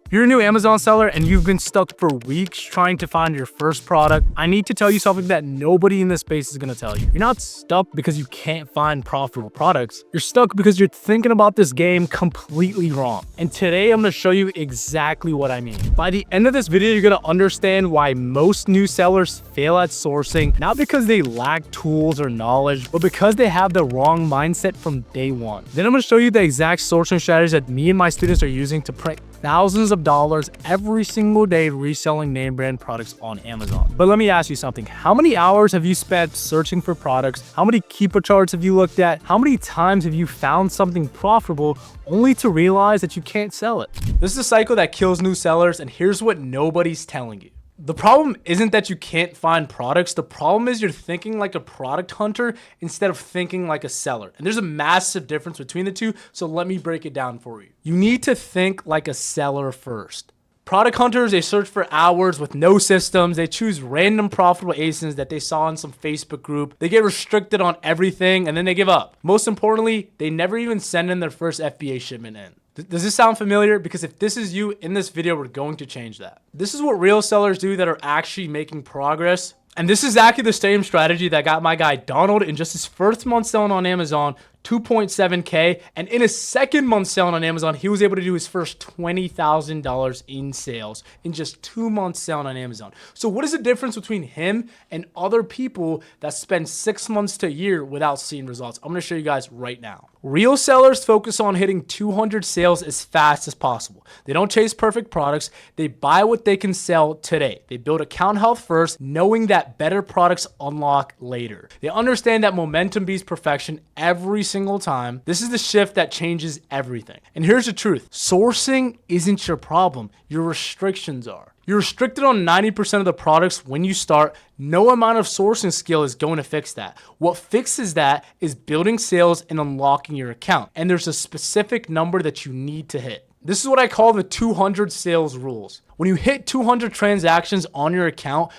If you're a new Amazon seller and you've been stuck for weeks trying to find your first product, I need to tell you something that nobody in this space is going to tell you. You're not stuck because you can't find profitable products. You're stuck because you're thinking about this game completely wrong. And today I'm going to show you exactly what I mean. By the end of this video, you're going to understand why most new sellers fail at sourcing, not because they lack tools or knowledge, but because they have the wrong mindset from day one. Then I'm going to show you the exact sourcing strategies that me and my students are using to print thousands of dollars every single day reselling name brand products on Amazon. But let me ask you something. How many hours have you spent searching for products? How many Keepa charts have you looked at? How many times have you found something profitable only to realize that you can't sell it? This is a cycle that kills new sellers, and here's what nobody's telling you. The problem isn't that you can't find products. The problem is you're thinking like a product hunter instead of thinking like a seller. And there's a massive difference between the two, so let me break it down for you. You need to think like a seller first. Product hunters, they search for hours with no systems. They choose random profitable ASINs that they saw in some Facebook group. They get restricted on everything and then they give up. Most importantly, they never even send in their first FBA shipment in. Does this sound familiar? Because if this is you, in this video, we're going to change that. This is what real sellers do that are actually making progress. And this is exactly the same strategy that got my guy Donald in just his first month selling on Amazon, 2.7K. And in his second month selling on Amazon, he was able to do his first $20,000 in sales in just 2 months selling on Amazon. So what is the difference between him and other people that spend 6 months to a year without seeing results? I'm going to show you guys right now. Real sellers focus on hitting 200 sales as fast as possible. They don't chase perfect products. They buy what they can sell today. They build account health first, knowing that better products unlock later. They understand that momentum beats perfection every single time. This is the shift that changes everything. And here's the truth. Sourcing isn't your problem. Your restrictions are. You're restricted on 90% of the products when you start. No amount of sourcing skill is going to fix that. What fixes that is building sales and unlocking your account. And there's a specific number that you need to hit. This is what I call the 200 sales rules. When you hit 200 transactions on your account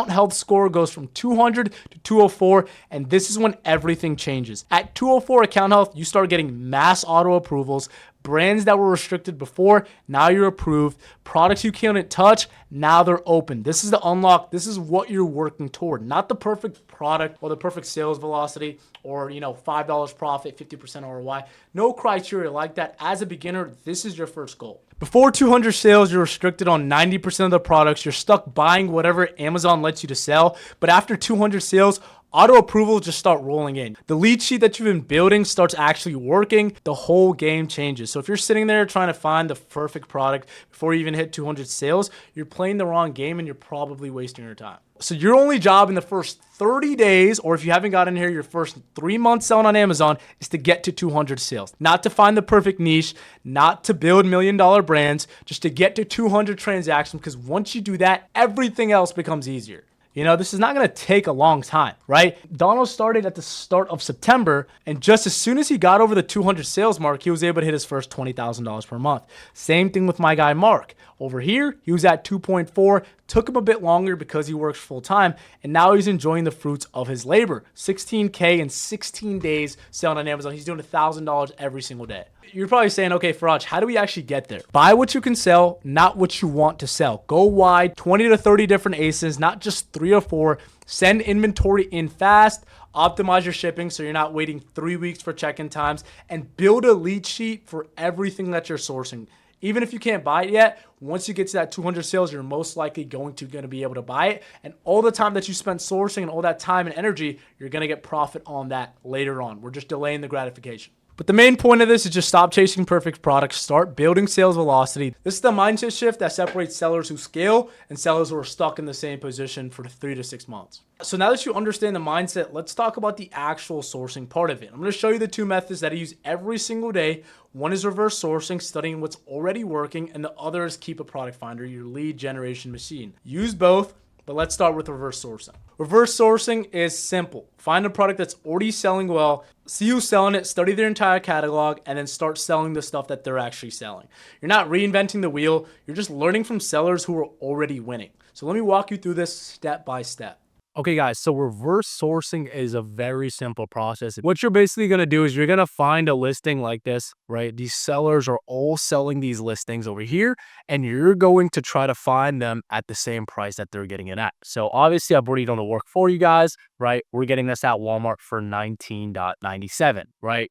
health score goes from 200 to 204, and this is when everything changes. At 204 account health, you start getting mass auto approvals. Brands that were restricted before, now you're approved. Products you can't touch, now they're open. This is the unlock. This is what you're working toward. Not the perfect product or the perfect sales velocity or, $5 profit, 50% ROI. No criteria like that. As a beginner, this is your first goal. Before 200 sales, you're restricted on 90% of the products. You're stuck buying whatever Amazon lets you to sell. But after 200 sales, auto approvals just start rolling in. The lead sheet that you've been building starts actually working. The whole game changes. So if you're sitting there trying to find the perfect product before you even hit 200 sales, you're playing the wrong game and you're probably wasting your time. So your only job in the first 30 days, or if you haven't gotten here, your first 3 months selling on Amazon, is to get to 200 sales. Not to find the perfect niche, not to build $1 million brands, just to get to 200 transactions, because once you do that, everything else becomes easier. This is not going to take a long time, right? Donald started at the start of September, and just as soon as he got over the 200 sales mark, he was able to hit his first $20,000 per month. Same thing with my guy, Mark. Over here, he was at 2.4, took him a bit longer because he works full time, and now he's enjoying the fruits of his labor. 16K in 16 days selling on Amazon. He's doing $1,000 every single day. You're probably saying, okay, Faraj, how do we actually get there? Buy what you can sell, not what you want to sell. Go wide, 20 to 30 different ASINs, not just 3 or 4. Send inventory in fast, optimize your shipping so you're not waiting 3 weeks for check-in times, and build a lead sheet for everything that you're sourcing. Even if you can't buy it yet, once you get to that 200 sales, you're most likely going to be able to buy it. And all the time that you spent sourcing and all that time and energy, you're going to get profit on that later on. We're just delaying the gratification. But the main point of this is just stop chasing perfect products, start building sales velocity. This is the mindset shift that separates sellers who scale and sellers who are stuck in the same position for 3 to 6 months. So now that you understand the mindset, let's talk about the actual sourcing part of it. I'm going to show you the 2 methods that I use every single day. One is reverse sourcing, studying what's already working, and the other is Keepa Product Finder, your lead generation machine. Use both. But let's start with reverse sourcing. Reverse sourcing is simple. Find a product that's already selling well, see who's selling it, study their entire catalog, and then start selling the stuff that they're actually selling. You're not reinventing the wheel. You're just learning from sellers who are already winning. So let me walk you through this step by step. Okay, guys, so reverse sourcing is a very simple process. What you're basically going to do is you're going to find a listing like this, right? These sellers are all selling these listings over here, and you're going to try to find them at the same price that they're getting it at. So obviously, I've already done the work for you guys, right? We're getting this at Walmart for 19.97, right?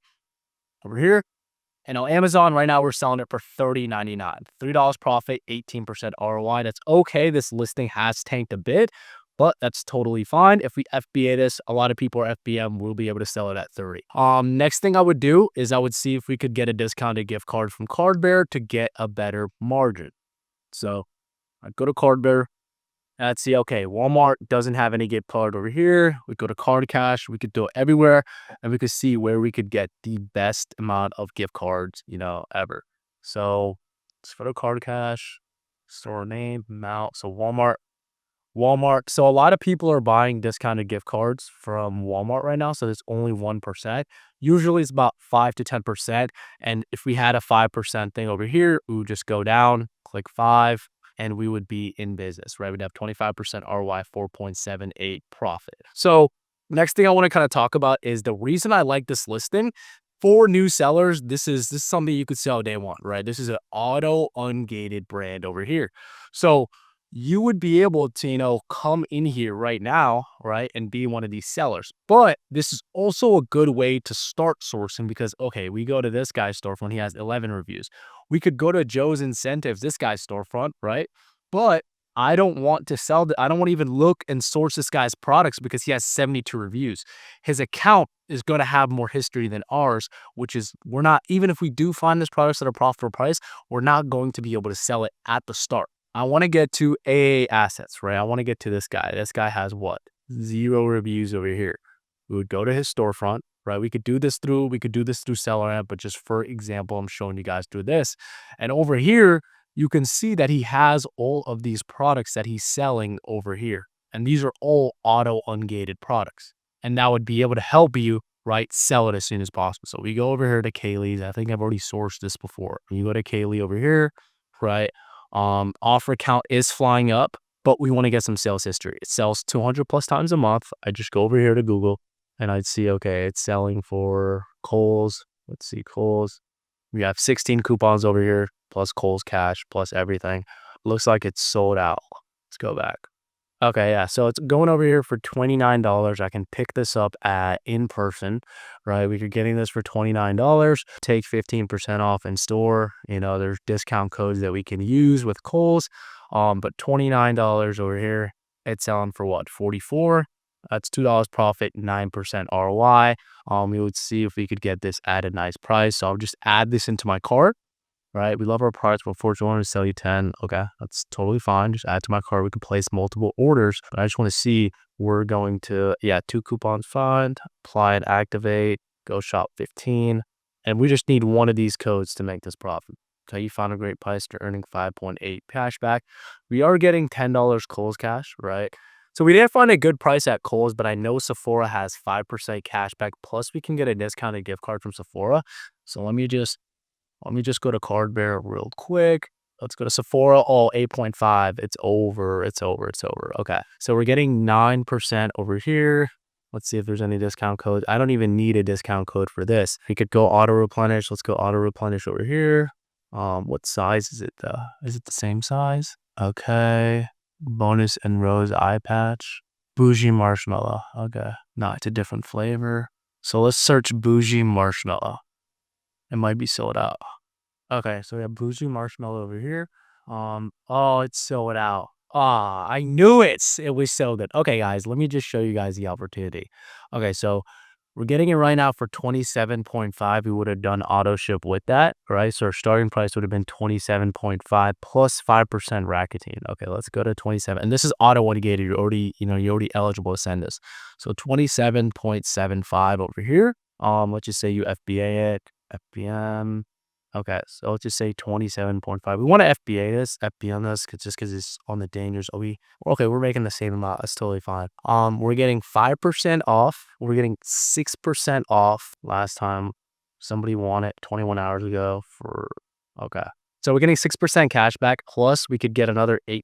Over here. And on Amazon right now, we're selling it for $30.99. $3 profit, 18% ROI. That's okay. This listing has tanked a bit, but that's totally fine. If we FBA this, a lot of people are FBM, we'll be able to sell it at 30. Next thing I would do is I would see if we could get a discounted gift card from Cardbear to get a better margin. So I go to Cardbear. Let's see, okay, Walmart doesn't have any gift card over here. We go to Card Cash. We could do it everywhere, and we could see where we could get the best amount of gift cards, ever. So let's go to Card Cash, store name, amount. So Walmart. So a lot of people are buying discounted gift cards from Walmart right now. So there's only 1%. Usually it's about 5 to 10%. And if we had a 5% thing over here, we would just go down, click 5, and we would be in business, right? We'd have 25% ROI, 4.78 profit. So next thing I want to kind of talk about is the reason I like this listing. For new sellers, this is something you could sell day one, right? This is an auto ungated brand over here. So you would be able to, come in here right now, right, and be one of these sellers. But this is also a good way to start sourcing because, okay, we go to this guy's storefront. He has 11 reviews. We could go to Joe's Incentives, this guy's storefront, right? But I don't want to sell I don't want to even look and source this guy's products because he has 72 reviews. His account is going to have more history than ours, which is we're not, even if we do find this products at a profitable price, we're not going to be able to sell it at the start. I want to get to AA assets, right? I want to get to this guy. This guy has what? 0 reviews over here. We would go to his storefront, right? We could do this through Seller Amp, but just for example, I'm showing you guys through this. And over here, you can see that he has all of these products that he's selling over here. And these are all auto ungated products. And that would be able to help you, right, sell it as soon as possible. So we go over here to Kaylee's. I think I've already sourced this before. You go to Kaylee over here, right? Offer count is flying up, but we want to get some sales history. It sells 200 plus times a month. I just go over here to Google and I'd see, okay, it's selling for Kohl's. Let's see, Kohl's. We have 16 coupons over here, plus Kohl's cash, plus everything. Looks like it's sold out. Let's go back. Okay, yeah, so it's going over here for $29. I can pick this up at in person, right? We're getting this for $29. Take 15% off in store. There's discount codes that we can use with Kohl's. But $29 over here, it's selling for what? 44. That's $2 profit, 9% ROI. We would see if we could get this at a nice price. So I'll just add this into my cart. Right, we love our products, but unfortunately, we want to sell you 10. Okay, that's totally fine. Just add to my cart. We can place multiple orders, but I just want to see we're going to, 2 coupons fine, apply and activate, go shop 15. And we just need one of these codes to make this profit. Okay, you found a great price. You're earning 5.8 cash back. We are getting $10 Kohl's cash, right? So we didn't find a good price at Kohl's, but I know Sephora has 5% cash back. Plus, we can get a discounted gift card from Sephora. So let me just go to Cardbear real quick. Let's go to Sephora. Oh, 8.5. It's over. Okay. So we're getting 9% over here. Let's see if there's any discount codes. I don't even need a discount code for this. We could go auto replenish. Let's go auto replenish over here. What size is it though? Is it the same size? Okay. Bonus and rose eye patch. Bougie marshmallow. Okay. No, it's a different flavor. So let's search bougie marshmallow. It might be sold out. Okay, so we have bougie marshmallow over here. Oh, it's sold out. I knew it. It was so good. Okay, guys, let me just show you guys the opportunity. Okay, so we're getting it right now for 27.5. We would have done auto ship with that, right? So our starting price would have been 27.5 plus 5% racketing. Okay, let's go to 27. And this is auto ungated. You're already eligible to send this. So 27.75 over here. Let's just say you FBA it. FBM. Okay, so let's just say 27.5. We want to FBA this, because it's on the dangers. We're making the same amount. That's totally fine. We're getting 5% off. We're getting 6% off. Last time somebody won it 21 hours ago okay. So we're getting 6% cash back, plus we could get another 8%.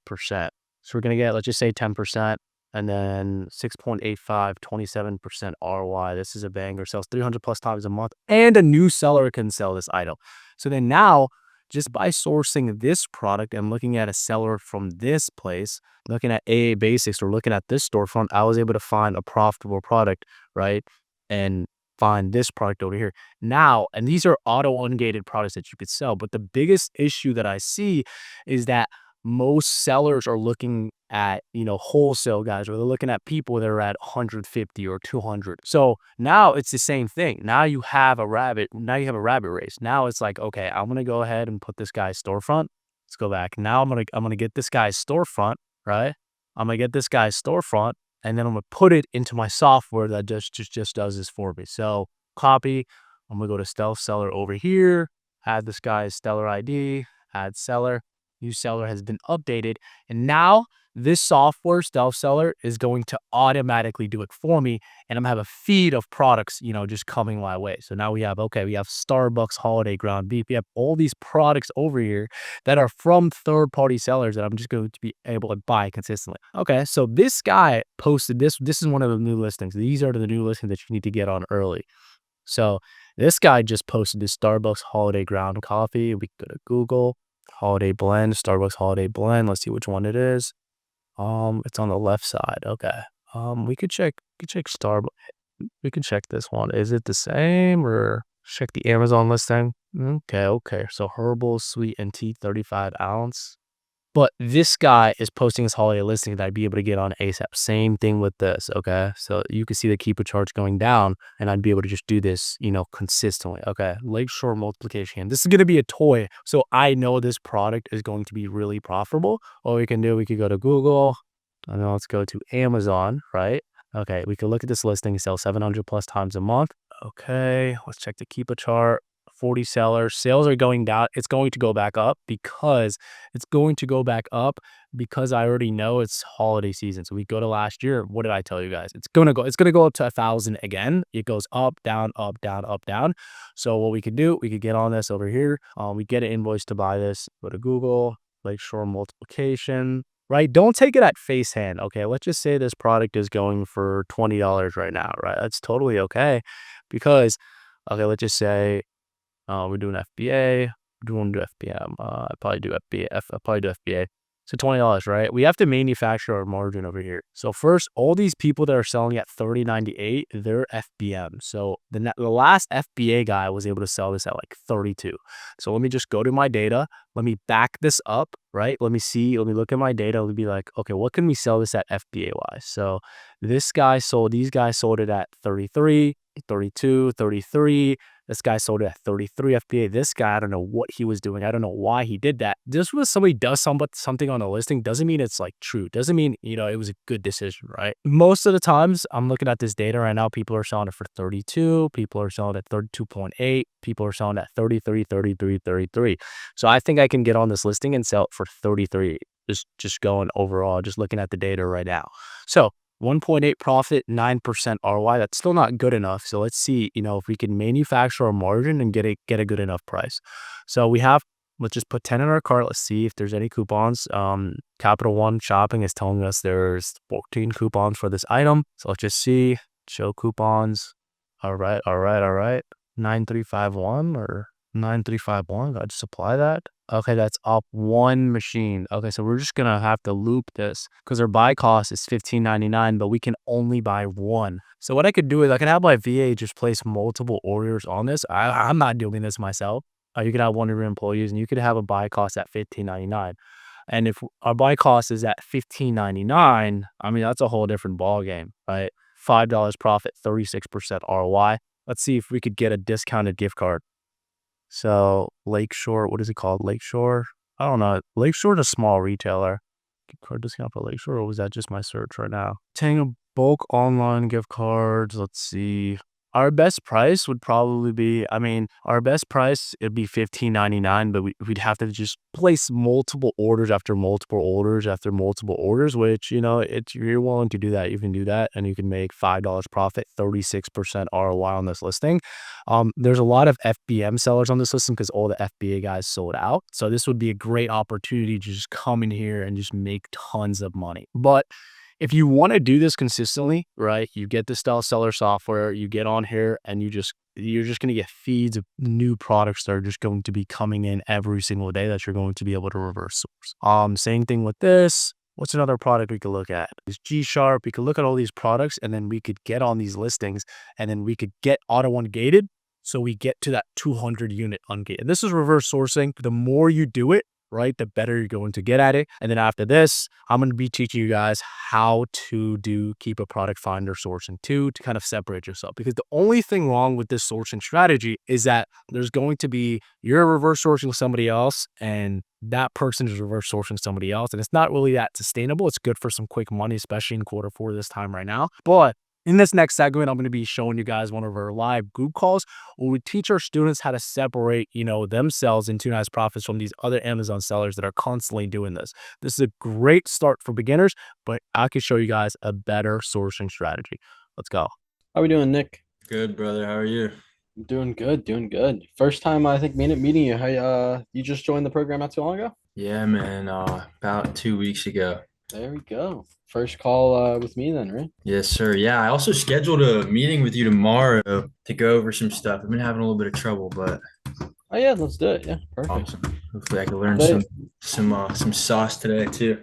So we're gonna get, let's just say 10%, And then 6.85, 27% ROI. This is a banger, sells 300 plus times a month, and a new seller can sell this item. So then now, just by sourcing this product and looking at a seller from this place, looking at AA Basics or looking at this storefront, I was able to find a profitable product, right? And find this product over here. Now, and these are auto ungated products that you could sell, but the biggest issue that I see is that most sellers are looking at, wholesale guys, or they're looking at people that are at 150 or 200. So now it's the same thing. Now you have a rabbit. Now you have a rabbit race. Now it's like, okay, I'm gonna go ahead and put this guy's storefront. Let's go back. Now I'm gonna get this guy's storefront, right? I'm gonna get this guy's storefront, and then I'm gonna put it into my software that just does this for me. So copy. I'm gonna go to stealth seller over here. Add this guy's seller ID. Add seller. New seller has been updated, and now this software stealth seller is going to automatically do it for me, and I'm gonna have a feed of products, just coming my way. So now we have Starbucks holiday ground beef. We have all these products over here that are from third-party sellers that I'm just going to be able to buy consistently. Okay, so this guy posted this. This is one of the new listings. These are the new listings that you need to get on early. So this guy just posted this Starbucks holiday ground coffee. We go to Google. Holiday blend, Starbucks holiday blend. Let's see which one it is. It's on the left side. Okay. We could check Starbucks. We can check this one. Is it the same, or check the Amazon listing? Okay. So herbal sweet and tea 35 ounce. But this guy is posting his holiday listing that I'd be able to get on ASAP. Same thing with this, okay? So you can see the Keepa charts going down, and I'd be able to just do this, consistently, okay? Lakeshore multiplication. This is going to be a toy, so I know this product is going to be really profitable. All we can do, we could go to Google, and then let's go to Amazon, right? Okay, we could look at this listing, sell 700 plus times a month. Okay, let's check the Keepa chart. 40 sellers. Sales are going down. It's going to go back up because I already know it's holiday season. So we go to last year. What did I tell you guys? It's gonna go up to 1,000 again. It goes up, down, up, down, up, down. So what we could do, we could get on this over here. We get an invoice to buy this. Go to Google, Lakeshore multiplication. Right? Don't take it at face hand. Okay, let's just say this product is going for $20 right now. Right? That's totally okay, because let's just say we're doing FBA. We want to do FBM. I probably do FBA. I'll probably do FBA. So $20, right? We have to manufacture our margin over here. So first, all these people that are selling at $30.98, they're FBM. So the last FBA guy was able to sell this at like 32. So let me just go to my data. Let me back this up, right? Let me look at my data. Let me be like, okay, what can we sell this at FBA wise? So these guys sold it at 33, 32, 33. This guy sold it at 33 FBA. This guy, I don't know what he was doing. I don't know why he did that. Just because somebody does something on a listing doesn't mean it's like true. Doesn't mean, it was a good decision, right? Most of the times I'm looking at this data right now, people are selling it for 32. People are selling it at 32.8. People are selling at 33, 33, 33. So I think I can get on this listing and sell it for 33. Just going overall, just looking at the data right now. So 1.8 profit, 9% ROI. That's still not good enough. So let's see, if we can manufacture a margin and get a good enough price. So let's just put 10 in our cart. Let's see if there's any coupons. Capital One Shopping is telling us there's 14 coupons for this item. So let's just see, show coupons. All right. 9351 or 9351. I just apply that. Okay, that's up one machine. Okay, so we're just gonna have to loop this because our buy cost is $15.99, but we can only buy one. So what I could do is I can have my VA just place multiple orders on this. I'm not doing this myself. You could have one of your employees, and you could have a buy cost at $15.99. And if our buy cost is at $15.99, I mean, that's a whole different ball game, right? $5 profit, 36% ROI. Let's see if we could get a discounted gift card. So Lakeshore, what is it called? Lakeshore? I don't know. Lakeshore is a small retailer. Gift card discount for Lakeshore, or was that just my search right now? Tango bulk online gift cards. Let's see. Our best price would probably be, our best price, it'd be $15.99, but we'd have to just place multiple orders after multiple orders after multiple orders, which, you're willing to do that, you can do that, and you can make $5 profit, 36% ROI on this listing. There's a lot of FBM sellers on this listing because all the FBA guys sold out. So this would be a great opportunity to just come in here and just make tons of money. But If you want to do this consistently, right, you get the style seller software, you get on here and you're just going to get feeds of new products that are just going to be coming in every single day that you're going to be able to reverse source. Same thing with this. What's another product we could look at? Is G Sharp. We could look at all these products and then we could get on these listings and then we could get auto ungated. So we get to that 200 unit ungated. And this is reverse sourcing. The more you do it, right, the better you're going to get at it. And then after this, I'm going to be teaching you guys how to keep a product finder sourcing too, to kind of separate yourself. Because the only thing wrong with this sourcing strategy is that there's going to be, you're reverse sourcing somebody else and that person is reverse sourcing somebody else. And it's not really that sustainable. It's good for some quick money, especially in quarter 4 this time right now. But in this next segment, I'm going to be showing you guys one of our live group calls where we teach our students how to separate, themselves into nice profits from these other Amazon sellers that are constantly doing this. This is a great start for beginners, but I can show you guys a better sourcing strategy. Let's go. How we doing, Nick? Good, brother. How are you? Doing good, doing good. First time I think meeting you. How you just joined the program not too long ago? Yeah, man. About 2 weeks ago. There we go. First call with me then, right? Yes, sir. Yeah, I also scheduled a meeting with you tomorrow to go over some stuff. I've been having a little bit of trouble, but Oh yeah, let's do it. Yeah, perfect. awesome. Hopefully, I can learn Today- some sauce today too.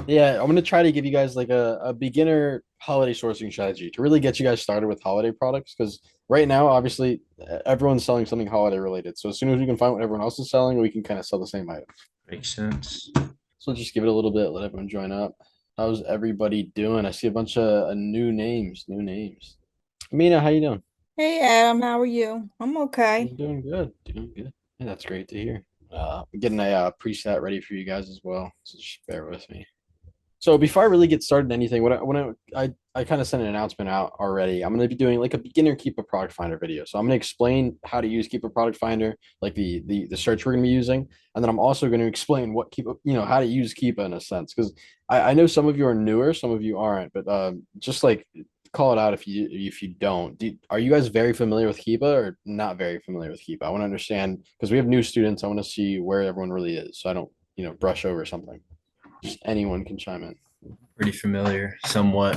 Yeah, I'm gonna try to give you guys like a beginner holiday sourcing strategy to really get you guys started with holiday products. Because right now, obviously, everyone's selling something holiday related. So as soon as we can find what everyone else is selling, we can kind of sell the same item. Makes sense. So just give it a little bit, let everyone join up. How's everybody doing? I see a bunch of new names, new names. Amina, how you doing? Hey Adam, how are you? I'm okay. I'm doing good, doing good. Yeah, that's great to hear. I'm getting a preset ready for you guys as well, so just bear with me. So before I really get started in anything, I kind of sent an announcement out already. I'm going to be doing like a beginner Keepa product finder video. So I'm going to explain how to use Keepa product finder, like the search we're going to be using, and then I'm also going to explain what Keepa, how to use Keepa in a sense, because I know some of you are newer, some of you aren't, but just like call it out if you don't. Are you guys very familiar with Keepa or not very familiar with Keepa? I want to understand because we have new students. I want to see where everyone really is, so I don't brush over something. Just anyone can chime in. Pretty familiar, somewhat.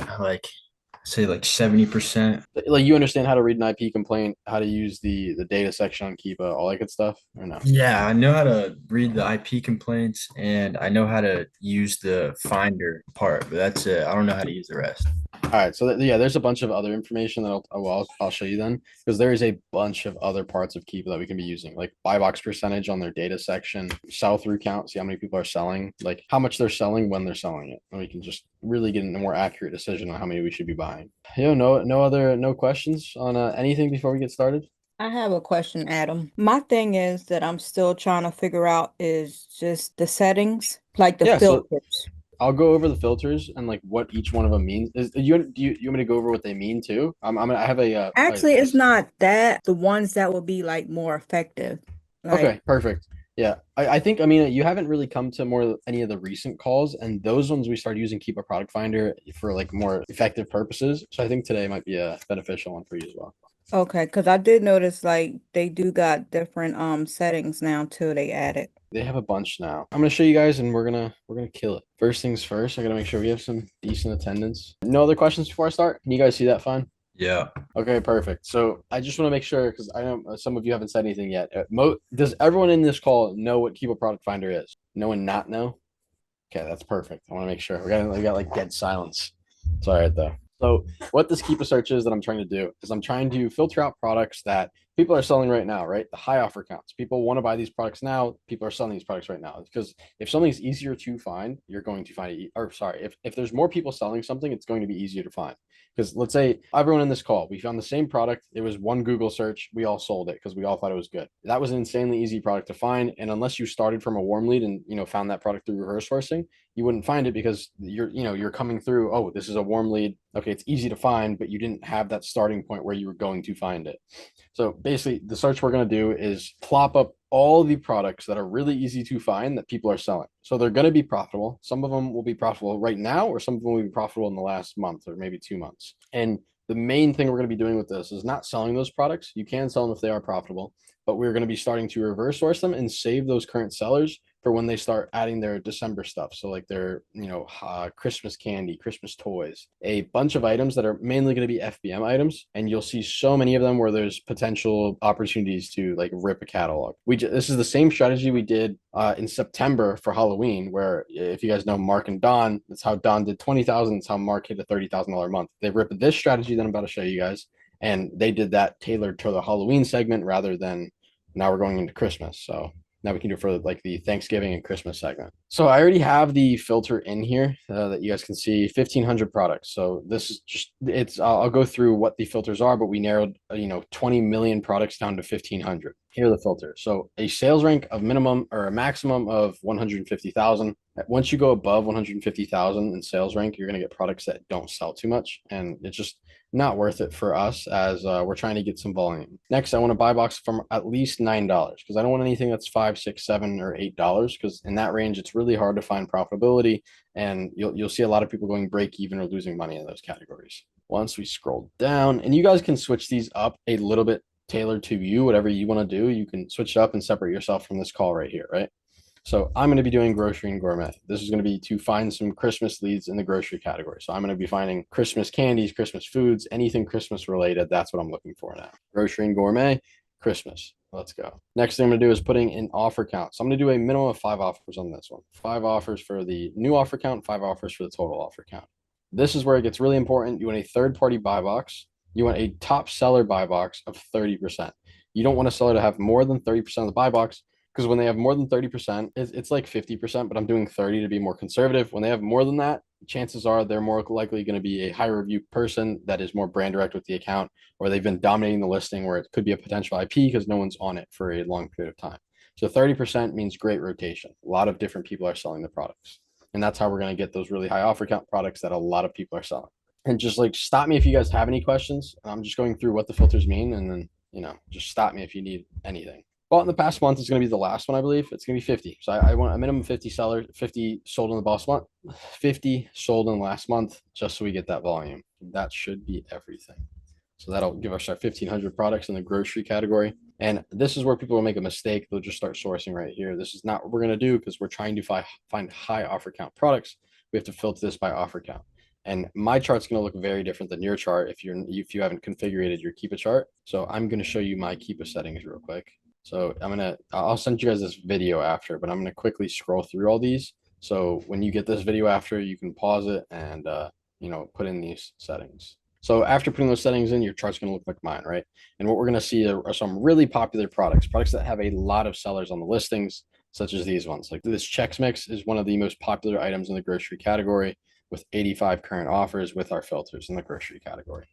Say 70%. Like you understand how to read an IP complaint, how to use the data section on Keepa, all that good stuff, or no? Yeah, I know how to read the IP complaints and I know how to use the finder part, but that's it. I don't know how to use the rest. All right, so yeah, there's a bunch of other information that I'll show you then, because there is a bunch of other parts of Keepa that we can be using, like buy box percentage on their data section, sell through count, see how many people are selling, like how much they're selling when they're selling it, and we can just really get a more accurate decision on how many we should be buying. No questions on anything before we get started. I have a question, Adam. My thing is that I'm still trying to figure out is just the settings, like the Yeah, so filters. I'll go over the filters and like what each one of them means. Do you want me to go over what they mean too? I have Actually, it's not that. The ones that will be like more effective. Like, okay, perfect. Yeah, I think you haven't really come to any of the recent calls, and those ones we started using Keep a Product Finder for like more effective purposes. So I think today might be a beneficial one for you as well. okay, because I did notice like they do got different settings now too. They added. They have a bunch now. I'm gonna show you guys, and we're gonna kill it. First things first, I gotta make sure we have some decent attendance. No other questions before I start? Can you guys see that fine? Yeah. Okay, perfect. So I just want to make sure because I know some of you haven't said anything yet. Does everyone in this call know what Keep a Product Finder is? No one not know? Okay, that's perfect. I want to make sure we got like dead silence. It's all right though. So what this Keep a Search is that I'm trying to do is I'm trying to filter out products that people are selling right now, right? The high offer counts. People want to buy these products now. People are selling these products right now because if something's easier to find, you're going to find it. Or sorry, if there's more people selling something, it's going to be easier to find. Because let's say everyone in this call, we found the same product. It was one Google search. We all sold it because we all thought it was good. That was an insanely easy product to find. And unless you started from a warm lead and found that product through reverse sourcing, you wouldn't find it because you're coming through, oh, this is a warm lead. Okay, it's easy to find, but you didn't have that starting point where you were going to find it. So basically, the search we're going to do is plop up all the products that are really easy to find that people are selling. So they're going to be profitable. Some of them will be profitable right now, or some of them will be profitable in the last month or maybe 2 months. And the main thing we're going to be doing with this is not selling those products. You can sell them if they are profitable, but we're going to be starting to reverse source them and save those current sellers for when they start adding their December stuff. So like their, Christmas candy, Christmas toys, a bunch of items that are mainly going to be FBM items. And you'll see so many of them where there's potential opportunities to like rip a catalog. This is the same strategy we did in September for Halloween, where if you guys know Mark and Don, that's how Don did 20,000. That's how Mark hit a $30,000 month. They ripped this strategy that I'm about to show you guys, and they did that tailored to the Halloween segment rather than now we're going into Christmas. So now we can do it for like the Thanksgiving and Christmas segment. So I already have the filter in here that you guys can see 1,500 products. So this is just, I'll go through what the filters are, but we narrowed, 20 million products down to 1,500. Here are the filters. So a sales rank of minimum or a maximum of 150,000. Once you go above 150,000 in sales rank, you're going to get products that don't sell too much. And it's just not worth it for us as we're trying to get some volume. Next, I want to buy box from at least $9 because I don't want anything that's $5, $6, $7, or $8 because in that range, it's really hard to find profitability, and you'll see a lot of people going break even or losing money in those categories. Once we scroll down, and you guys can switch these up a little bit tailored to you, whatever you want to do, you can switch it up and separate yourself from this call right here, right? So I'm going to be doing grocery and gourmet. This is going to be to find some Christmas leads in the grocery category. So I'm going to be finding Christmas candies, Christmas foods, anything Christmas related. That's what I'm looking for now. Grocery and gourmet, Christmas. Let's go. Next thing I'm going to do is putting in offer count. So I'm going to do a minimum of 5 offers on this one. 5 offers for the new offer count, 5 offers for the total offer count. This is where it gets really important. You want a third-party buy box. You want a top seller buy box of 30%. You don't want a seller to have more than 30% of the buy box, because when they have more than 30%, it's like 50%, but I'm doing 30 to be more conservative. When they have more than that, chances are they're more likely going to be a high review person that is more brand direct with the account, or they've been dominating the listing where it could be a potential IP because no one's on it for a long period of time. So 30% means great rotation. A lot of different people are selling the products. And that's how we're going to get those really high offer count products that a lot of people are selling. And just like stop me if you guys have any questions. I'm just going through what the filters mean, and then, just stop me if you need anything. Well, in the past month, it's going to be the last one, I believe. It's going to be 50. So I want a minimum 50 sellers, 50 sold in the last month, 50 sold in the last month, just so we get that volume. That should be everything. So that'll give us our 1,500 products in the grocery category. And this is where people will make a mistake. They'll just start sourcing right here. This is not what we're going to do because we're trying to find high offer count products. We have to filter this by offer count. And my chart's going to look very different than your chart if you haven't configured your Keepa chart. So I'm going to show you my Keepa settings real quick. So I'll send you guys this video after, but I'm going to quickly scroll through all these. So when you get this video after, you can pause it and, put in these settings. So after putting those settings in, your chart's going to look like mine, right? And what we're going to see are some really popular products that have a lot of sellers on the listings, such as these ones. Like this Chex Mix is one of the most popular items in the grocery category with 85 current offers with our filters in the grocery category.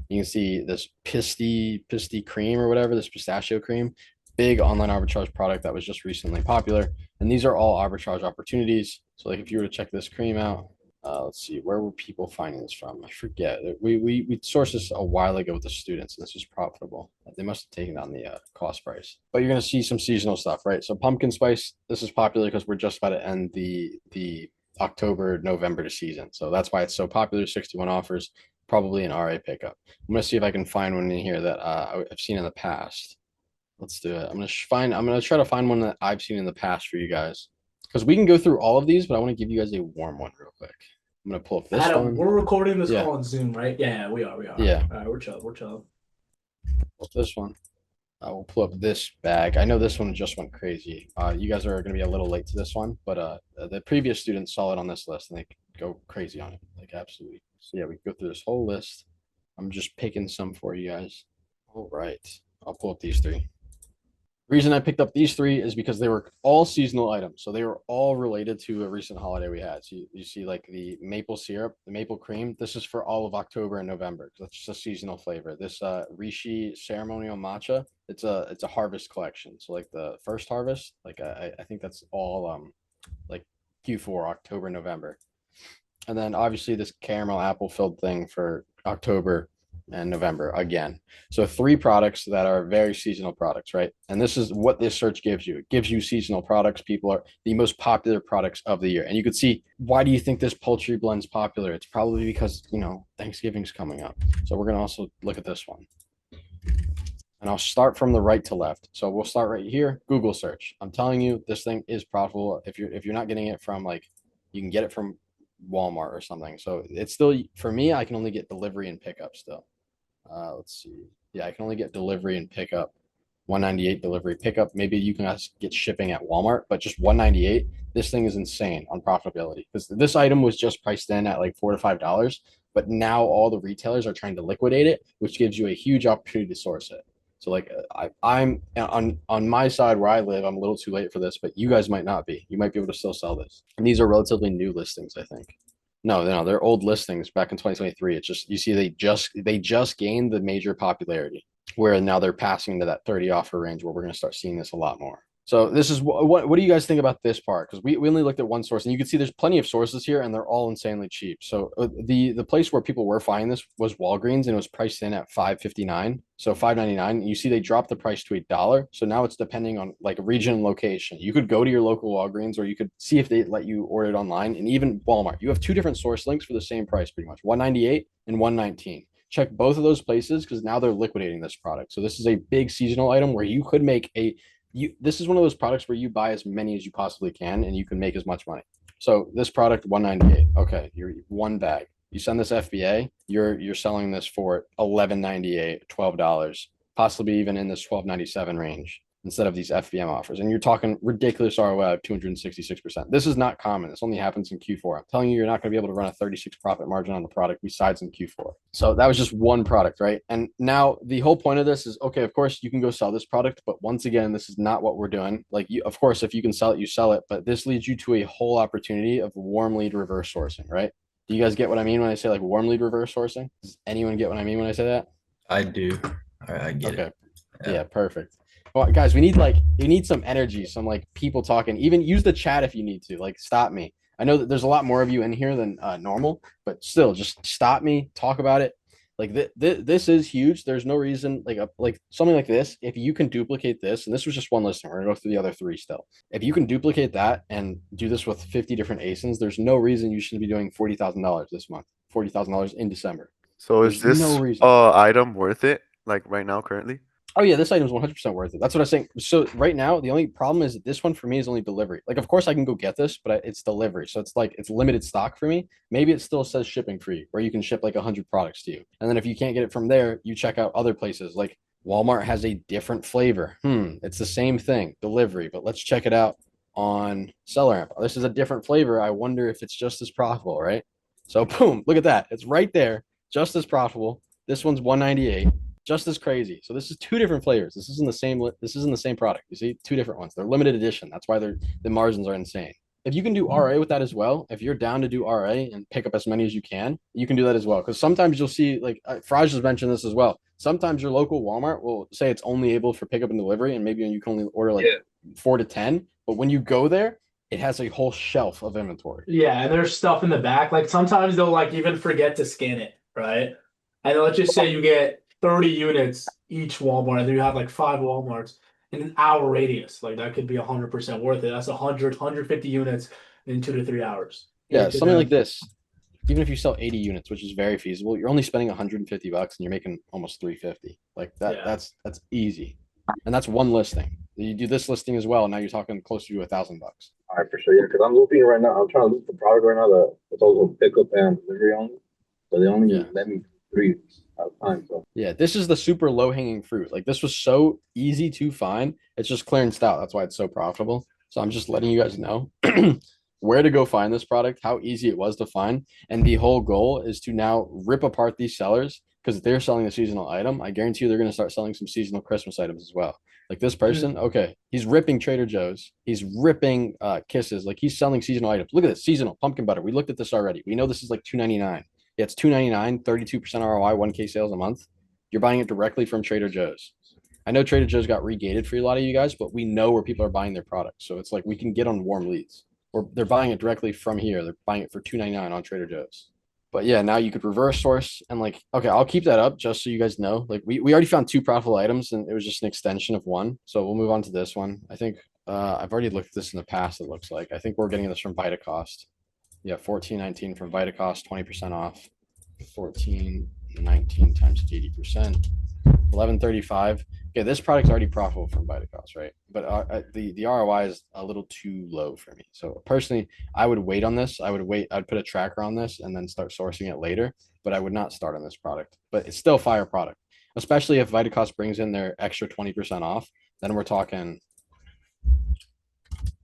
You can see this pisty cream or whatever, this pistachio cream, big online arbitrage product that was just recently popular. And these are all arbitrage opportunities. So like if you were to check this cream out, let's see, where were people finding this from? I forget. We sourced this a while ago with the students, and this was profitable. They must have taken down the cost price. But you're going to see some seasonal stuff, right? So pumpkin spice, this is popular because we're just about to end the October, November season. So that's why it's so popular. 61 offers, probably an RA pickup. I'm going to see if I can find one in here that I've seen in the past. Let's do it. I'm going to try to find one that I've seen in the past for you guys, because we can go through all of these, but I want to give you guys a warm one real quick. I'm going to pull up this Adam, one. we're recording this call on Zoom, right? Yeah, we are. Yeah. All right, we're chill. Pull up this one. I will pull up this bag. I know this one just went crazy. You guys are going to be a little late to this one, but the previous students saw it on this list and they go crazy on it, like absolutely. So yeah, we go through this whole list. I'm just picking some for you guys. All right, I'll pull up these 3. Reason I picked up these 3 is because they were all seasonal items. So they were all related to a recent holiday we had. So you see like the maple syrup, the maple cream. This is for all of October and November. That's just a seasonal flavor. This Rishi ceremonial matcha, it's a harvest collection. So like the first harvest, like I think that's all like Q4, October, November. And then obviously this caramel apple filled thing for October and November again. So 3 products that are very seasonal products, right? And this is what this search gives you. It gives you seasonal products. People are the most popular products of the year. And you could see, why do you think this poultry blend's popular? It's probably because, Thanksgiving's coming up. So we're going to also look at this one. and I'll start from the right to left. So we'll start right here, Google search. I'm telling you, this thing is profitable. If you're not getting it from like, you can get it from Walmart or something. So it's still, for me, I can only get delivery and pickup still. Let's see. Yeah, I can only get delivery and pickup. 198 delivery pickup. Maybe you can get shipping at Walmart, but just 198. This thing is insane on profitability because this item was just priced in at like $4 to $5, but now all the retailers are trying to liquidate it, which gives you a huge opportunity to source it. So like I'm on my side where I live, I'm a little too late for this, but you guys might not be. You might be able to still sell this. And these are relatively new listings, I think. No, they're old listings back in 2023. It's just you see they just gained the major popularity where now they're passing to that 30 offer range where we're going to start seeing this a lot more. So this is what do you guys think about this part? Because we only looked at one source and you can see there's plenty of sources here and they're all insanely cheap. So the place where people were finding this was Walgreens and it was priced in at $5.59. So $5.99. You see they dropped the price to $8. So now it's depending on like region and location. You could go to your local Walgreens or you could see if they let you order it online, and even Walmart. You have two different source links for the same price pretty much, 198 and 119. Check both of those places because now they're liquidating this product. So this is a big seasonal item where you could make this is one of those products where you buy as many as you possibly can and you can make as much money. So this product 198. Okay, you're one bag. You send this FBA, you're selling this for $11.98, $12, possibly even in this $12.97 range instead of these FBM offers. And you're talking ridiculous ROI of 266%. This is not common. This only happens in Q4. I'm telling you, you're not going to be able to run a 36 profit margin on the product besides in Q4. So that was just one product, right? And now the whole point of this is, okay, of course you can go sell this product, but once again, this is not what we're doing. Like you, of course, if you can sell it, you sell it, but this leads you to a whole opportunity of warm lead reverse sourcing, right? Do you guys get what I mean when I say like warm lead reverse sourcing? Does anyone get what I mean when I say that? I do. I get Okay. it. Yeah, perfect. Well, guys, we need some energy, some like people talking. Even use the chat if you need to. Like, stop me. I know that there's a lot more of you in here than normal, but still, just stop me, talk about it. Like this is huge. There's no reason like something like this. If you can duplicate this, and this was just one listing, we're gonna go through the other three still. If you can duplicate that and do this with 50 different ASINs, there's no reason you shouldn't be doing $40,000 this month. $40,000 in December. So is There's no this reason. item worth it? Like right now, currently? Oh yeah, this item is 100% worth it. That's what I was saying. So right now, the only problem is that this one for me is only delivery. Like, of course I can go get this, but it's delivery. So it's like, it's limited stock for me. Maybe it still says shipping free, where you can ship like 100 products to you. And then if you can't get it from there, you check out other places. Like Walmart has a different flavor. It's the same thing, delivery, but let's check it out on SellerAmp. This is a different flavor. I wonder if it's just as profitable, right? So boom, look at that. It's right there, just as profitable. This one's 198. Just as crazy. So this is two different flavors. This isn't the same product. You see, two different ones. They're limited edition. That's why the margins are insane. If you can do RA with that as well, if you're down to do RA and pick up as many as you can do that as well. Because sometimes you'll see, like Fraj has mentioned this as well. Sometimes your local Walmart will say it's only able for pickup and delivery, and maybe you can only order like 4 to 10. But when you go there, it has a whole shelf of inventory. Yeah, and there's stuff in the back. Like sometimes they'll like even forget to scan it, right? And let's just say you get 30 units each Walmart, and then you have like 5 Walmarts in an hour radius. Like that could be 100% worth it. That's 150 units in 2 to 3 hours. Yeah, something like this. Even if you sell 80 units, which is very feasible, you're only spending $150 and you're making almost $350. Like that, Yeah. that's easy. And that's one listing. You do this listing as well, now you're talking closer to $1,000. All right, for sure. Yeah, because I'm looking right now. I'm trying to look for product right now that it's also pickup and delivery only. So they only let me 3 at a time. So yeah, this is the super low hanging fruit. Like this was so easy to find. It's just clearanced out. That's why it's so profitable. So I'm just letting you guys know where to go find this product, how easy it was to find. And the whole goal is to now rip apart these sellers because they're selling a seasonal item. I guarantee you they're going to start selling some seasonal Christmas items as well. Like this person, okay, he's ripping Trader Joe's. He's ripping Kisses. Like he's selling seasonal items. Look at this, seasonal pumpkin butter. We looked at this already. We know this is like $2.99. Yeah, it's $2.99, 32% ROI, 1K sales a month. You're buying it directly from Trader Joe's. I know Trader Joe's got regated for a lot of you guys, but we know where people are buying their products. So it's like we can get on warm leads. Or they're buying it directly from here. They're buying it for $2.99 on Trader Joe's. But yeah, now you could reverse source and like, okay, I'll keep that up just so you guys know. Like we already found 2 profitable items and it was just an extension of one. So we'll move on to this one. I think I've already looked at this in the past, it looks like. I think we're getting this from VitaCost. Yeah, $14.19 from VitaCost, 20% off. $14.19 times 80%. 11.35. Okay, this product's already profitable from Vitacost, right? But the ROI is a little too low for me. So personally, I would wait on this. I would wait. I'd put a tracker on this and then start sourcing it later. But I would not start on this product. But it's still fire product, especially if Vitacost brings in their extra 20% off. Then we're talking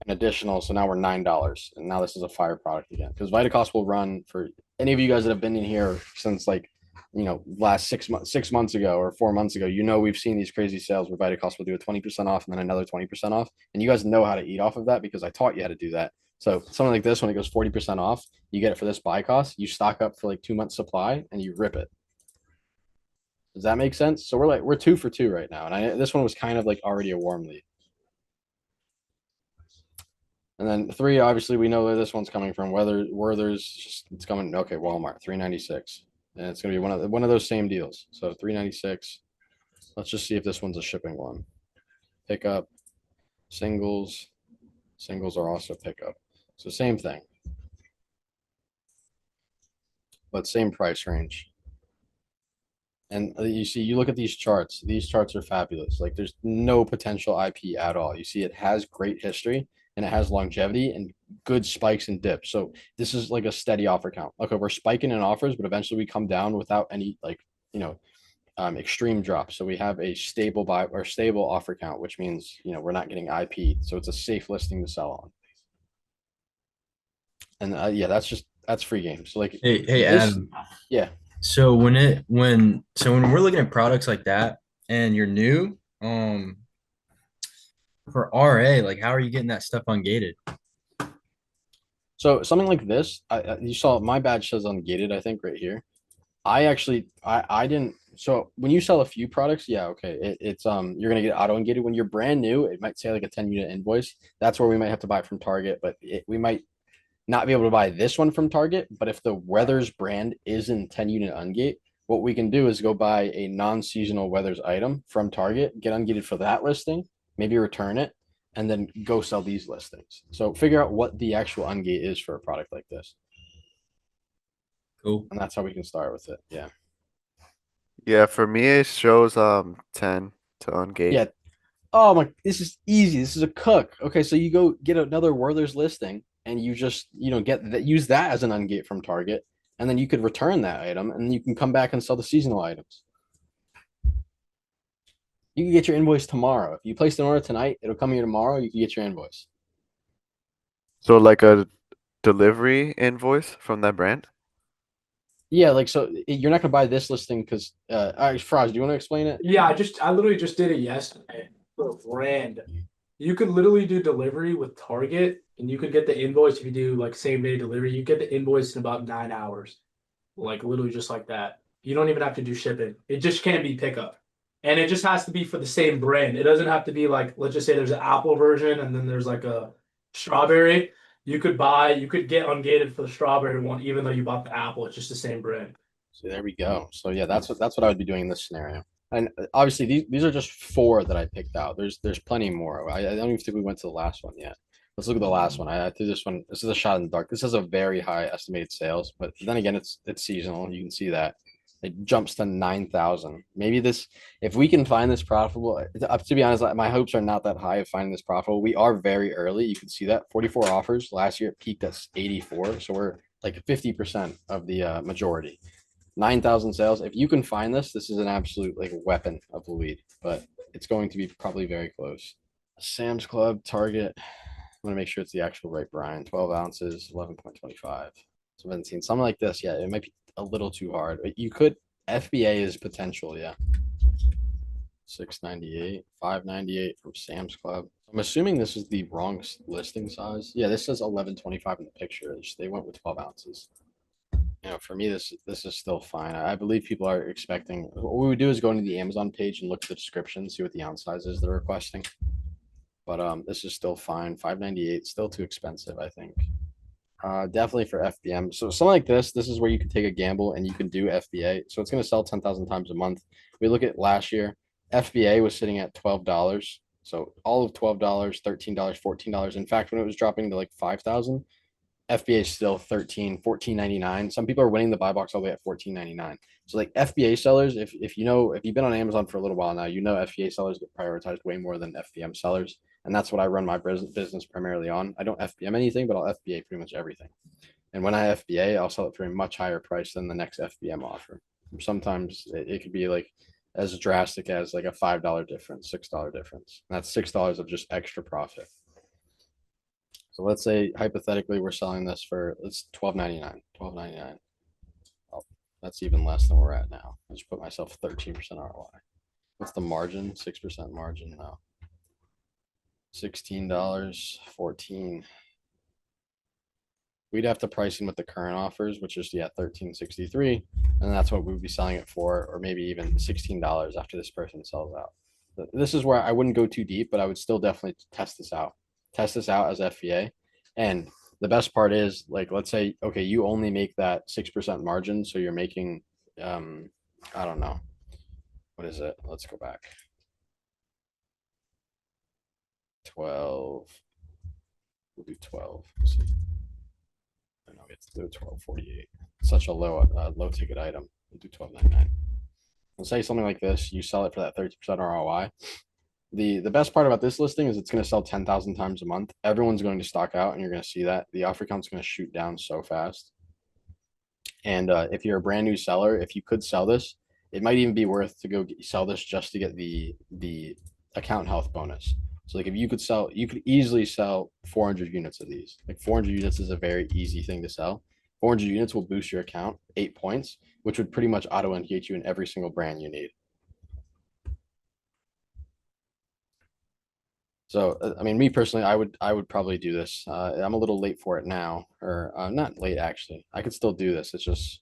an additional. So now we're $9, and now this is a fire product again because Vitacost will run for any of you guys that have been in here since like last 6 months ago or 4 months ago. We've seen these crazy sales where Vitacost will do a 20% off and then another 20% off, and you guys know how to eat off of that because I taught you how to do that. So something like this, when it goes 40% off, you get it for this buy cost. You stock up for like 2 months supply and you rip it. Does that make sense? So we're 2 for 2 right now, and this one was kind of like already a warm lead. And then 3, obviously, we know where this one's coming from. Werther's, it's coming. Okay, Walmart, 396, and it's gonna be one of those same deals. So 396. Let's just see if this one's a shipping one. Pickup, singles are also pickup. So same thing, but same price range. And you look at these charts. These charts are fabulous. Like there's no potential IP at all. You see, it has great history and it has longevity and good spikes and dips. So this is like a steady offer count. Okay, we're spiking in offers, but eventually we come down without any extreme drops. So we have a stable buy or stable offer count, which means we're not getting IP. So it's a safe listing to sell on. And yeah, that's free game. So like, Hey, Adam. Yeah. So when we're looking at products like that and you're new, for RA, like how are you getting that stuff ungated? So something like this, you saw my badge says ungated, I think right here. I didn't. So when you sell a few products, yeah, okay, it's you're gonna get auto ungated. When you're brand new, it might say like a 10-unit invoice. That's where we might have to buy from Target, but we might not be able to buy this one from Target. But if the Weathers brand is in 10-unit ungate, what we can do is go buy a non-seasonal Weathers item from Target, get ungated for that listing, maybe return it, and then go sell these listings. So figure out what the actual ungate is for a product like this. Cool. And that's how we can start with it. Yeah. Yeah, for me it shows 10 to ungate. Yeah. Oh my, this is easy. This is a cook. Okay, so you go get another Werther's listing and you just, get that, use that as an ungate from Target, and then you could return that item and you can come back and sell the seasonal items. You can get your invoice tomorrow. If you placed an order tonight, it'll come here tomorrow. You can get your invoice. So like a delivery invoice from that brand? Yeah, like so you're not gonna buy this listing because Froz, do you want to explain it? Yeah, I literally just did it yesterday for a brand. You could literally do delivery with Target, and you could get the invoice if you do like same day delivery. You get the invoice in about 9 hours, like literally just like that. You don't even have to do shipping. It just can't be pickup, and it just has to be for the same brand. It doesn't have to be like, let's just say there's an Apple version and then there's like a strawberry. You could get ungated for the strawberry one, even though you bought the Apple. It's just the same brand. So there we go. So yeah, that's what I would be doing in this scenario. And obviously these are just 4 that I picked out. There's plenty more. I don't even think we went to the last one yet. Let's look at the last one. I threw this one. This is a shot in the dark. This has a very high estimated sales, but then again, it's seasonal. You can see that it jumps to 9,000. Maybe if we can find this profitable. To be honest, my hopes are not that high of finding this profitable. We are very early. You can see that 44 offers last year. It peaked at 84, so we're like 50% of the majority. 9,000 sales. If you can find this is an absolute like weapon of the lead, but it's going to be probably very close. Sam's Club, Target. I'm gonna make sure it's the actual right brand. 12 ounces, 11.25. So I haven't seen something like this yet. It might be a little too hard, but you could. FBA is potential, yeah. 698, 598 from Sam's Club. I'm assuming this is the wrong listing size. Yeah, this says 11.25 in the picture. They went with 12 ounces. For me, this is still fine. I believe people are expecting. What we would do is go into the Amazon page and look at the description, see what the ounce size is they're requesting. But this is still fine. 598, still too expensive, I think. Definitely for FBM. So something like this is where you can take a gamble and you can do FBA. So it's going to sell 10,000 times a month. We look at last year, FBA was sitting at $12. So all of $12, $13, $14. In fact, when it was dropping to like 5,000, FBA is still 13, 14.99. Some people are winning the buy box all the way at 14.99. So like FBA sellers, if you know, if you've been on Amazon for a little while now, you know FBA sellers get prioritized way more than FBM sellers. And that's what I run my business primarily on. I don't FBM anything, but I'll FBA pretty much everything. And when I FBA, I'll sell it for a much higher price than the next FBM offer. Sometimes it could be like as drastic as like a $5 difference, $6 difference. And that's $6 of just extra profit. So let's say hypothetically we're selling this for it's $12.99. $12.99. Oh, that's even less than we're at now. I just put myself 13% ROI. What's the margin? 6% margin now. $16, 14. We'd have to price in with the current offers, which is yeah, 13.63, and that's what we'd be selling it for, or maybe even $16 after this person sells out. This is where I wouldn't go too deep, but I would still definitely test this out. Test this out as FBA. And the best part is, like, let's say, okay, you only make that 6% margin, so you're making, I don't know, what is it? Let's go back. 12. We'll do 12. Let's see. No, we have to do 12.48. Such a low ticket item. We'll do 12.99. Let's say something like this. You sell it for that 30% ROI. The best part about this listing is it's going to sell 10,000 times a month. Everyone's going to stock out, and you're going to see that the offer count's going to shoot down so fast. And if you're a brand new seller, if you could sell this, it might even be worth to go sell this just to get the account health bonus. So like if you could easily sell 400 units of these. Like 400 units is a very easy thing to sell. 400 units will boost your account 8 points, which would pretty much auto engage you in every single brand you need. So, I mean, me personally, I would probably do this. I'm a little late for it now, or not late actually. I could still do this. It's just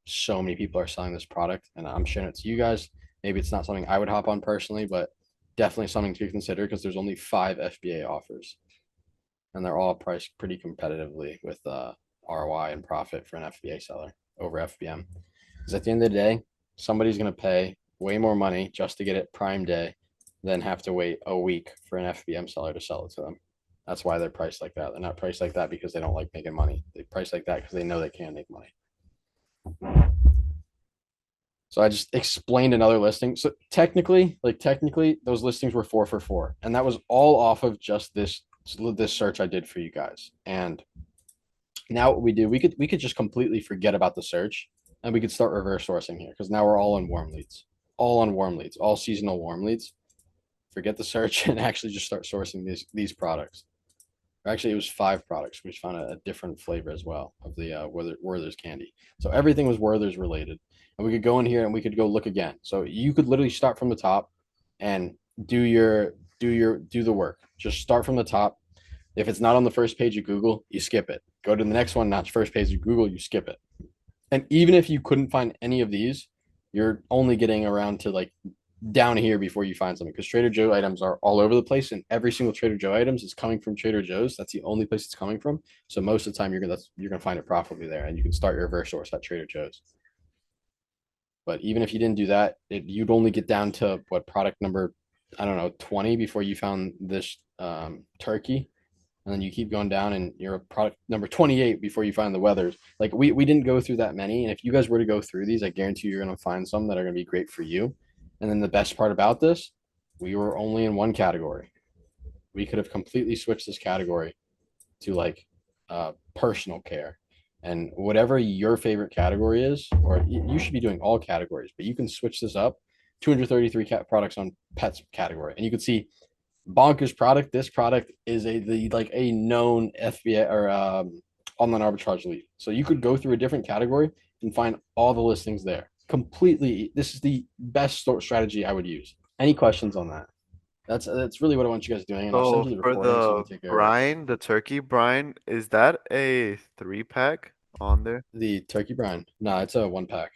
so many people are selling this product, and I'm sharing it to you guys. Maybe it's not something I would hop on personally, but definitely something to consider because there's only 5 FBA offers, and they're all priced pretty competitively with ROI and profit for an FBA seller over FBM. Because at the end of the day, somebody's going to pay way more money just to get it Prime Day than have to wait a week for an FBM seller to sell it to them. That's why they're priced like that. They're not priced like that because they don't like making money. They price like that because they know they can make money. So I just explained another listing. So technically, those listings were 4 for 4, and that was all off of just this search I did for you guys. And now what we do, we could just completely forget about the search, and we could start reverse sourcing here because now we're all on warm leads, all seasonal warm leads. Forget the search and actually just start sourcing these products. Or actually, it was 5 products. We just found a different flavor as well of the Werther's candy. So everything was Werther's related, and we could go in here and we could go look again. So you could literally start from the top and do the work. Just start from the top. If it's not on the first page of Google, you skip it. Go to the next one, not the first page of Google, you skip it. And even if you couldn't find any of these, you're only getting around to like down here before you find something because Trader Joe items are all over the place, and every single Trader Joe items is coming from Trader Joe's. That's the only place it's coming from. So most of the time you're gonna find it profitably there, and you can start your reverse source at Trader Joe's. But even if you didn't do that, you'd only get down to what product number, I don't know, 20 before you found this turkey. And then you keep going down and you're a product number 28 before you find the Weathers. Like we didn't go through that many. And if you guys were to go through these, I guarantee you're going to find some that are going to be great for you. And then the best part about this, we were only in one category. We could have completely switched this category to like personal care. And whatever your favorite category is, or you should be doing all categories, but you can switch this up. 233 products on pets category. And you can see bonkers product. This product is a known FBA or online arbitrage lead. So you could go through a different category and find all the listings there. Completely, this is the best strategy I would use. Any questions on that? That's really what I want you guys doing. And I'll send So you the for recording so you the can take care of it. brine, the turkey brine, is that a 3-pack on there? The turkey brine. No, it's a 1-pack.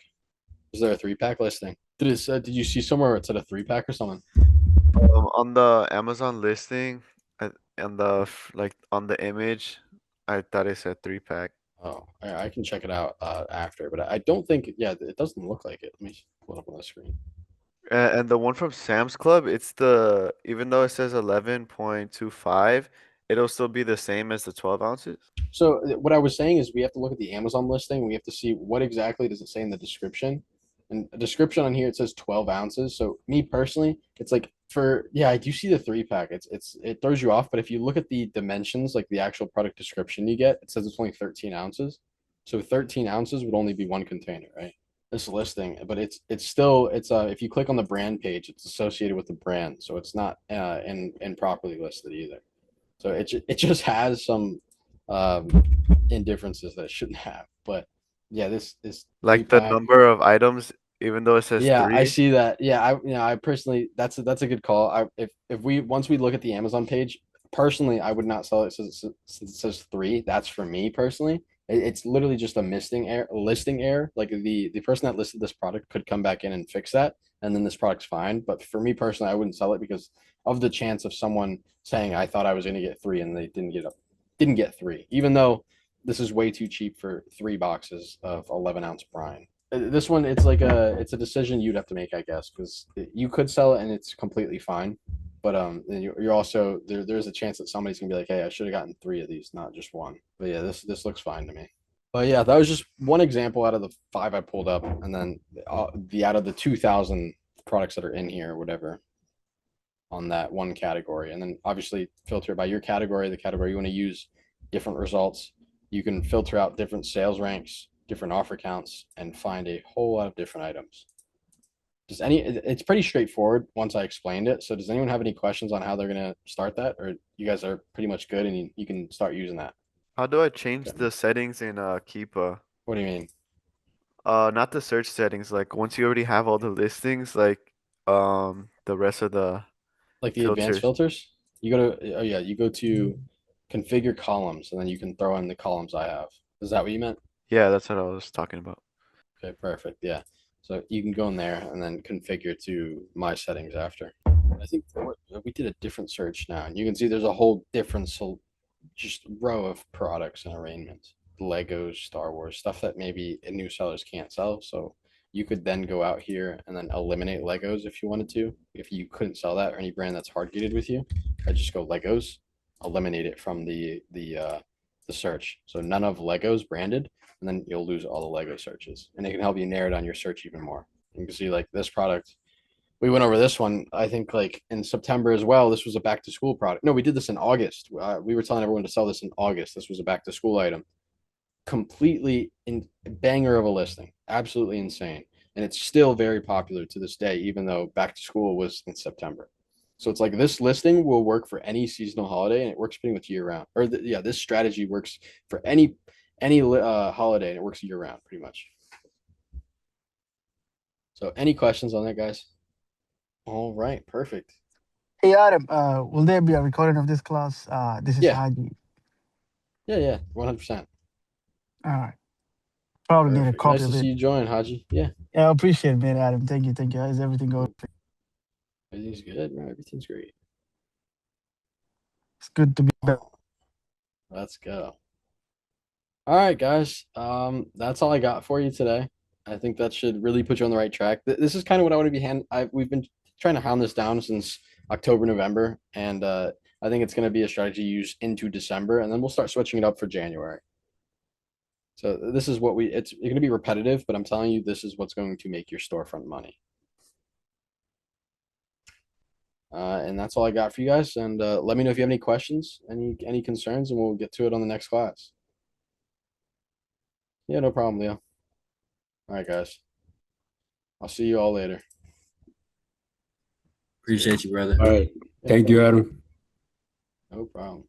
Is there a 3-pack listing? Did you see somewhere where it said a 3-pack or something? On the Amazon listing, and like on the image, I thought it said 3-pack. Oh, I can check it out after, but I don't think. Yeah, it doesn't look like it. Let me pull it up on the screen. And the one from Sam's Club, it's even though it says 11.25, it'll still be the same as the 12 ounces? So what I was saying is we have to look at the Amazon listing. We have to see what exactly does it say in the description. And a description on here it says 12 ounces. So me personally, it's like I do see the 3-pack. It throws you off, but if you look at the dimensions, like the actual product description you get, it says it's only 13 ounces. So 13 ounces would only be one container, right? This listing, but it's still if you click on the brand page, it's associated with the brand, so it's not improperly listed either. So it just has some um indifferences that it shouldn't have. But yeah, this Like the 3-pack. number of items, even though it says Yeah, I 3? see that. Yeah, I personally that's a good call. If we once we look at the Amazon page, personally, I would not sell it since it says 3. That's for me personally. It's literally just a listing error. Like the person that listed this product could come back in and fix that, and then this product's fine. But for me personally, I wouldn't sell it because of the chance of someone saying I thought I was going to get 3 and they didn't get 3, even though this is way too cheap for 3 boxes of 11-ounce brine. This one, it's a decision you'd have to make, I guess, because you could sell it and it's completely fine, but then you're also there's a chance that somebody's gonna be like, hey, I should have gotten 3 of these, not just 1. But yeah, this looks fine to me. But yeah, that was just one example out of the 5 I pulled up, and then the out of the 2,000 products that are in here, or whatever, on that one category, and then obviously filter by your category, the category you want to use, different results. You can filter out different sales ranks, different offer counts, and find a whole lot of different items. It's pretty straightforward once I explained it. So does anyone have any questions on how they're gonna start that, or you guys are pretty much good and you can start using that? How do I change the settings in Keepa? What do you mean? Not the search settings, like once you already have all the listings, like the rest of the Like the advanced filters. filters? You go to oh yeah, you go to configure columns, and then you can throw in the columns I have. Is that what you meant? Yeah, that's what I was talking about. Okay, perfect. Yeah. So you can go in there and then configure to my settings after. I think we did a different search now, and you can see there's a whole different just row of products and arraignments. Legos, Star Wars, stuff that maybe new sellers can't sell. So you could then go out here and then eliminate Legos if you wanted to. If you couldn't sell that or any brand that's hard gated with you, I just go Legos, eliminate it from the search. So none of Legos branded, and then you'll lose all the Lego searches, and it can help you narrow down your search even more. You can see like this product. We went over this one, I think, like in September as well. This was a back to school product. No, we did this in August. We were telling everyone to sell this in August. This was a back to school item. Completely banger of a listing. Absolutely insane. And it's still very popular to this day, even though back to school was in September. So it's like this listing will work for any seasonal holiday, and it works pretty much year round. Or this strategy works for any holiday, and it works year round pretty much. So any questions on that, guys? All right, perfect. Hey Adam, will there be a recording of this class? This is Yeah. Haji. Yeah, 100%. All right. Probably need a Perfect. copy Nice to of see it. you join, Haji. Yeah, Yeah, I appreciate it, man, Adam. Thank you. How's everything going? everything's good, man. Everything's great. It's good to be back. Let's go. All right, guys. That's all I got for you today. I think that should really put you on the right track. This is kind of what I want to be we've been trying to hound this down since October, November, and I think it's going to be a strategy used into December, and then we'll start switching it up for January. So this is what it's going to be repetitive, but I'm telling you, this is what's going to make your storefront money. And that's all I got for you guys. And let me know if you have any questions, any concerns, and we'll get to it on the next class. Yeah, no problem, Leo. All right, guys. I'll see you all later. Appreciate you, brother. All right. Yeah, Thank you, Adam. no problem.